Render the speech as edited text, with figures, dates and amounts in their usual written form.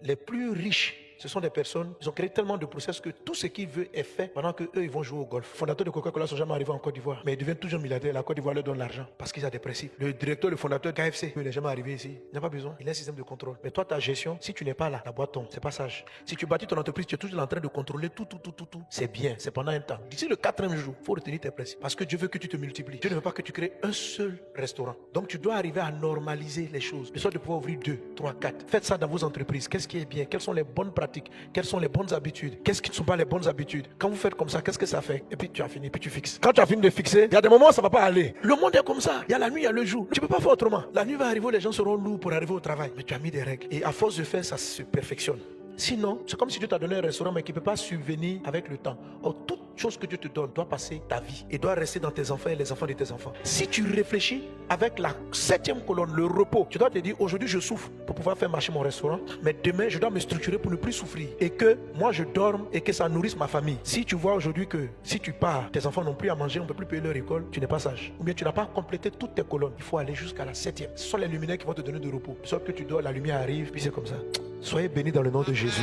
Les plus riches, ce sont des personnes, ils ont créé tellement de process que tout ce qu'ils veulent est fait pendant qu'eux, ils vont jouer au golf. Les fondateurs de Coca-Cola ne sont jamais arrivés en Côte d'Ivoire, mais ils deviennent toujours milliardaires. La Côte d'Ivoire leur donne l'argent parce qu'ils sont dépressifs. Le directeur, le fondateur de KFC, il n'est jamais arrivé ici. Il n'a pas besoin. Il a un système de contrôle. Mais toi, ta gestion, si tu n'es pas là, la boîte tombe. C'est pas sage. Si tu bâtis ton entreprise, tu es toujours en train de contrôler tout. C'est bien. C'est pendant un temps. D'ici le 4e jour, il faut retenir tes principes. Parce que Dieu veut que tu te multiplies. Dieu ne veut pas que tu crées un seul restaurant. Donc, tu dois arriver à normaliser les choses. De sorte de pouvoir ouvrir 2, 3, 4. Faites ça dans vos entreprises. Qu'est-ce qui est bien? Quelles sont les bonnes pratiques? Quelles sont les bonnes habitudes? Qu'est-ce qui ne sont pas les bonnes habitudes? Quand vous faites comme ça, qu'est-ce que ça fait? Et puis tu as fini, puis tu fixes. Quand tu as fini de fixer, il y a des moments où ça ne va pas aller. Le monde est comme ça. Il y a la nuit, il y a le jour. Tu ne peux pas faire autrement. La nuit va arriver, les gens seront lourds pour arriver au travail. Mais tu as mis des règles. Et à force de faire, ça se perfectionne. Sinon, c'est comme si Dieu t'a donné un restaurant mais qui ne peut pas subvenir avec le temps. Or, toute chose que Dieu te donne doit passer ta vie et doit rester dans tes enfants et les enfants de tes enfants. Si tu réfléchis avec la 7e colonne, le repos, tu dois te dire, aujourd'hui je souffre pour pouvoir faire marcher mon restaurant, mais demain je dois me structurer pour ne plus souffrir et que moi je dorme et que ça nourrisse ma famille. Si tu vois aujourd'hui que si tu pars, tes enfants n'ont plus à manger, on ne peut plus payer leur école, tu n'es pas sage. Ou bien tu n'as pas complété toutes tes colonnes. Il faut aller jusqu'à la 7e. Ce sont les luminaires qui vont te donner de repos. Sauf que tu dors, la lumière arrive, puis c'est comme ça. Soyez bénis dans le nom de Jésus.